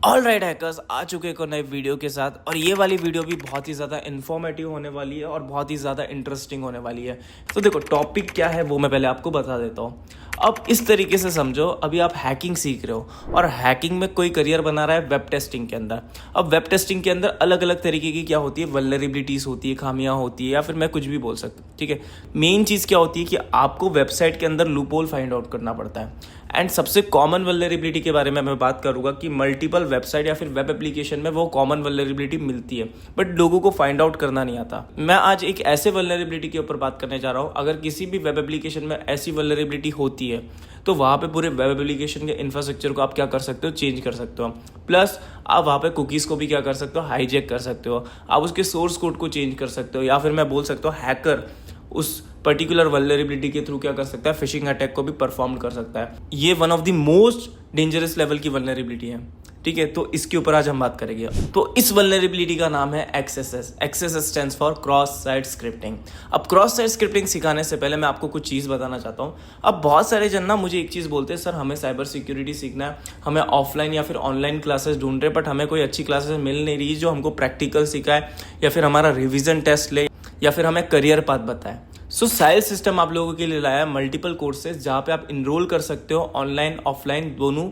All right hackers आ चुके एक और नए वीडियो के साथ। और ये वाली वीडियो भी बहुत ही ज़्यादा इन्फॉर्मेटिव होने वाली है और बहुत ही ज़्यादा इंटरेस्टिंग होने वाली है। तो देखो टॉपिक क्या है वो मैं पहले आपको बता देता हूँ। अब इस तरीके से समझो, अभी आप हैकिंग सीख रहे हो और हैकिंग में कोई करियर बना रहा है वेब टेस्टिंग के अंदर। अब वेब टेस्टिंग के अंदर अलग अलग तरीके की क्या होती है, वल्नरेबिलिटीज़ होती है, खामियां होती है, या फिर मैं कुछ भी बोल सकता हूँ। ठीक है, मेन चीज़ क्या होती है कि आपको वेबसाइट के अंदर लूपहोल फाइंड आउट करना पड़ता है। एंड सबसे कॉमन वल्नरेबिलिटी के बारे में मैं बात करूंगा कि मल्टीपल वेबसाइट या फिर वेब एप्लीकेशन में वो कॉमन वल्नरेबिलिटी मिलती है, बट लोगों को फाइंड आउट करना नहीं आता। मैं आज एक ऐसे वल्नरेबिलिटी के ऊपर बात करने जा रहा हूँ, अगर किसी भी वेब एप्लीकेशन में ऐसी वल्नरेबिलिटी होती है तो वहाँ पे पूरे वेब एप्लीकेशन के इंफ्रास्ट्रक्चर को आप क्या कर सकते हो, चेंज कर सकते हो। प्लस आप वहाँ पे कुकीज़ को भी क्या कर सकते हो, हाईजैक कर सकते हो। आप उसके सोर्स कोड को चेंज कर सकते हो, या फिर मैं बोल सकता हूँ हैकर उस पर्टिकुलर वल्नरेबिलिटी के थ्रू क्या कर सकता है, फिशिंग अटैक को भी परफॉर्म कर सकता है। ये one of the most dangerous level की वल्नरेबिलिटी है। ठीक है, तो इसके ऊपर आज हम बात करेंगे। तो इस वल्नरेबिलिटी का नाम है XSS। XSS stands for cross site scripting. अब क्रॉस साइट स्क्रिप्टिंग सिखाने से पहले मैं आपको कुछ चीज़ बताना चाहता हूँ। अब बहुत सारे जन ना मुझे एक चीज़ बोलते हैं, सर हमें साइबर सिक्योरिटी सीखना है, हमें ऑफलाइन या फिर ऑनलाइन क्लासेस ढूंढ रहे, बट हमें कोई अच्छी क्लासेस मिल नहीं रही जो हमको प्रैक्टिकल सिखाए या फिर हमारा रिविजन टेस्ट ले या फिर हमें करियर पाथ बताए। सो साइल सिस्टम आप लोगों के लिए लाया है मल्टीपल कोर्सेज, जहाँ पे आप इनरोल कर सकते हो ऑनलाइन ऑफलाइन दोनों,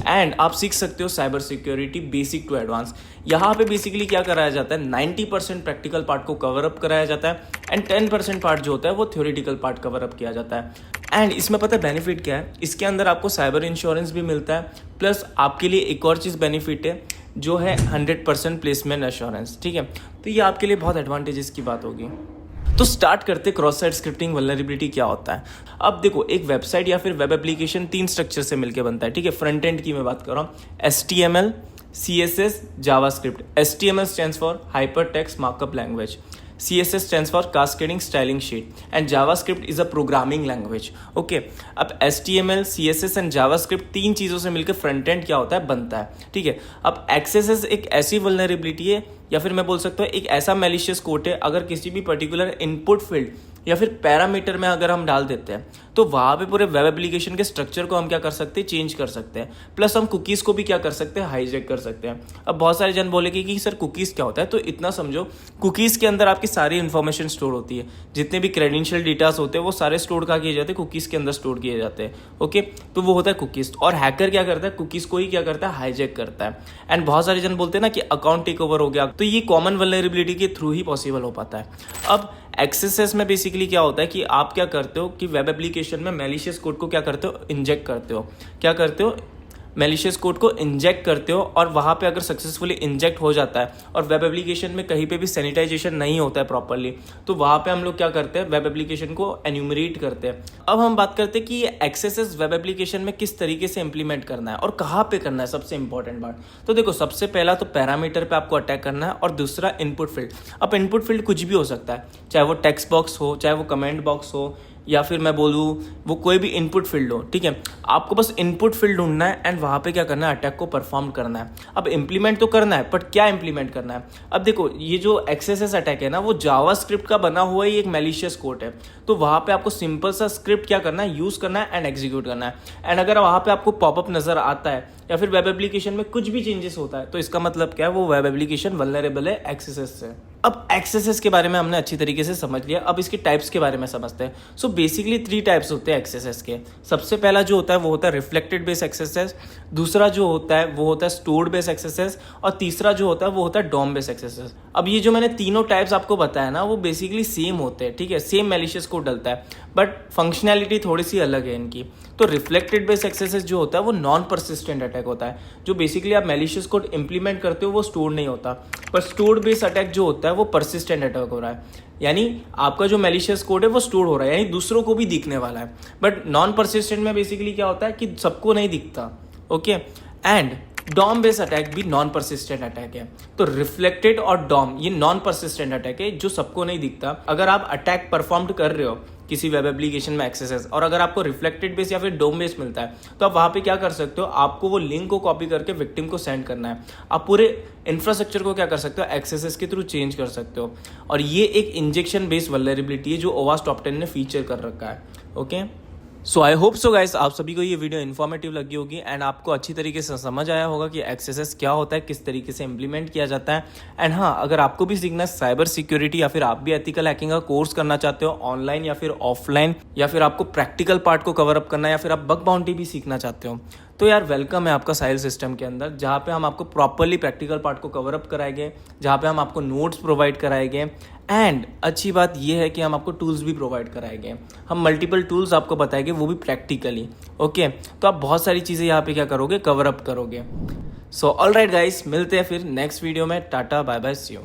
एंड आप सीख सकते हो cyber security basic to advance. यहाँ पे बेसिकली क्या कराया जाता है, 90% प्रैक्टिकल पार्ट को कवर अप कराया जाता है एंड 10% पार्ट जो होता है वो थ्योरेटिकल पार्ट कवर अप किया जाता है। एंड इसमें पता है बेनिफिट क्या है, इसके अंदर आपको साइबर इंश्योरेंस भी मिलता है, प्लस आपके लिए एक और चीज़ बेनिफिट है जो है 100% प्लेसमेंट एश्योरेंस। ठीक है, तो ये आपके लिए बहुत एडवांटेजेस की बात होगी। तो स्टार्ट करते क्रॉस साइट स्क्रिप्टिंग वल्नरेबिलिटी क्या होता है। अब देखो, एक वेबसाइट या फिर वेब एप्लीकेशन 3 स्ट्रक्चर से मिलकर बनता है। ठीक है, फ्रंट एंड की मैं बात कर रहा हूँ, HTML, CSS, JavaScript. HTML stands for hyper text markup language, CSS stands for Cascading Styling Sheet, and JavaScript is a programming language. Okay, अब HTML, CSS and JavaScript 3 चीज़ों से मिलकर फ्रंट एंड क्या होता है, बनता है। ठीक है, अब XSS एक ऐसी वल्नरेबिलिटी है या फिर मैं बोल सकता हूँ एक ऐसा मैलिशियस कोड है, अगर किसी भी पर्टिकुलर इनपुट फील्ड या फिर पैरामीटर में अगर हम डाल देते हैं तो वहाँ पे पूरे वेब एप्लीकेशन के स्ट्रक्चर को हम क्या कर सकते हैं, चेंज कर सकते हैं। प्लस हम कुकीज़ को भी क्या कर सकते हैं, हाईजैक कर सकते हैं। अब बहुत सारे जन बोलेंगे कि सर कुकीज़ क्या होता है, तो इतना समझो, कुकीज़ के अंदर आपकी सारी इन्फॉर्मेशन स्टोर होती है, जितने भी क्रेडेंशियल डेटास होते हैं वो सारे स्टोर कहाँ किए जाते हैं, कुकीज़ के अंदर स्टोर किए जाते हैं। ओके, तो वो होता है कुकीज़। और हैकर क्या करता है, कुकीज़ को ही क्या करता है, हाईजैक करता है। एंड बहुत सारे जन बोलते हैं ना कि अकाउंट टेक ओवर हो गया, तो ये कॉमन वल्नरेबिलिटी के थ्रू ही पॉसिबल हो पाता है। अब XSS में बेसिकली क्या होता है कि आप क्या करते हो कि वेब एप्लीकेशन में मैलिशियस कोड को क्या करते हो, इंजेक्ट करते हो। क्या करते हो, मैलिशियस कोड को इंजेक्ट करते हो, और वहाँ पे अगर सक्सेसफुली इंजेक्ट हो जाता है और वेब एप्लीकेशन में कहीं पे भी सैनिटाइजेशन नहीं होता है प्रॉपरली, तो वहाँ पे हम लोग क्या करते हैं, वेब एप्लीकेशन को एन्यूमरेट करते हैं। अब हम बात करते हैं कि ये XSS वेब एप्लीकेशन में किस तरीके से इंप्लीमेंट करना है और कहाँ पे करना है, सबसे इंपॉर्टेंट बात। तो देखो, सबसे पहला तो पैरामीटर पे आपको अटैक करना है, और दूसरा इनपुट फील्ड। अब इनपुट फील्ड कुछ भी हो सकता है, चाहे वो टेक्स्ट बॉक्स हो, चाहे वो कमेंट बॉक्स हो, या फिर मैं बोलूँ वो कोई भी इनपुट फील्ड हो। ठीक है, आपको बस इनपुट फील्ड ढूंढना है एंड वहाँ पे क्या करना है, अटैक को परफॉर्म करना है। अब इंप्लीमेंट तो करना है, बट क्या इंप्लीमेंट करना है। अब देखो, ये जो XSS अटैक है ना, वो जावास्क्रिप्ट का बना हुआ ही एक मैलिशियस कोड है। तो वहाँ पे आपको सिंपल सा स्क्रिप्ट क्या करना है, यूज़ करना है एंड एग्जीक्यूट करना है। एंड अगर वहाँ पे आपको पॉपअप नजर आता है या फिर वेब एप्लीकेशन में कुछ भी चेंजेस होता है, तो इसका मतलब क्या है, वो वेब एप्लीकेशन वल्नरेबल है XSS से। अब XSS के बारे में हमने अच्छी तरीके से समझ लिया, अब इसके टाइप्स के बारे में समझते हैं। सो बेसिकली 3 टाइप्स होते हैं XSS के। सबसे पहला जो होता है वो होता है रिफ्लेक्टेड बेस XSS, दूसरा जो होता है वो होता है स्टोर्ड बेस XSS, और तीसरा जो होता है वो होता है डॉम बेस XSS। अब ये जो मैंने तीनों टाइप्स आपको बताया ना, वो बेसिकली सेम होते हैं। ठीक है, सेम मैलिशियस कोड डलता है, बट फंक्शनैलिटी थोड़ी सी अलग है इनकी। तो रिफ्लेक्टेड बेस XSS जो होता है वो नॉन परसिस्टेंट अटैक होता है, जो बेसिकली आप मैलिशियस कोड इंप्लीमेंट करते हो वो स्टोर नहीं होता। पर स्टोर्ड बेस अटैक जो होता है वो परसिस्टेंट अटैक हो रहा है, यानी आपका जो मैलिशियस कोड है वो स्टोर हो रहा है, यानी दूसरों को भी दिखने वाला है। बट नॉन परसिस्टेंट में बेसिकली क्या होता है कि सबको नहीं दिखता। Okay, and DOM base attack भी नॉन परसिस्टेंट अटैक है। तो रिफ्लेक्टेड और डॉम ये नॉन परसिस्टेंट अटैक है, जो सबको नहीं दिखता। अगर आप अटैक परफॉर्म कर रहे हो किसी वेब एप्लीकेशन में XSS, और अगर आपको रिफ्लेक्टेड बेस या फिर डोम बेस मिलता है, तो आप वहाँ पे क्या कर सकते हो, आपको वो लिंक को कॉपी करके विक्टिम को सेंड करना है। आप पूरे इंफ्रास्ट्रक्चर को क्या कर सकते हो, XSS के थ्रू चेंज कर सकते हो। और ये एक इंजेक्शन बेस्ड वल्नरेबिलिटी है जो OWASP टॉप 10 ने फीचर कर रखा है। Okay, so I hope so guys आप सभी को ये वीडियो इन्फॉर्मेटिव लगी होगी एंड आपको अच्छी तरीके से समझ आया होगा कि XSS क्या होता है, किस तरीके से इम्प्लीमेंट किया जाता है। एंड हाँ, अगर आपको भी सीखना है साइबर सिक्योरिटी या फिर आप भी एथिकल हैकिंग का कोर्स करना चाहते हो ऑनलाइन या फिर ऑफलाइन, या फिर आपको प्रैक्टिकल पार्ट को कवर अप करना है, या फिर आप बग बाउंटी भी सीखना चाहते हो, तो यार वेलकम है आपका साहिल सिस्टम के अंदर, जहाँ पे हम आपको प्रॉपरली प्रैक्टिकल पार्ट को कवर अप कराएंगे, जहाँ पे हम आपको नोट्स प्रोवाइड कराएंगे। एंड अच्छी बात ये है कि हम आपको टूल्स भी प्रोवाइड कराएंगे। हम मल्टीपल टूल्स आपको बताएंगे, वो भी प्रैक्टिकली। ओके, तो आप बहुत सारी चीज़ें यहाँ पे क्या करोगे, कवर अप करोगे। सो ऑलराइट गाइस, मिलते हैं फिर नेक्स्ट वीडियो में। Tata bye bye, see you.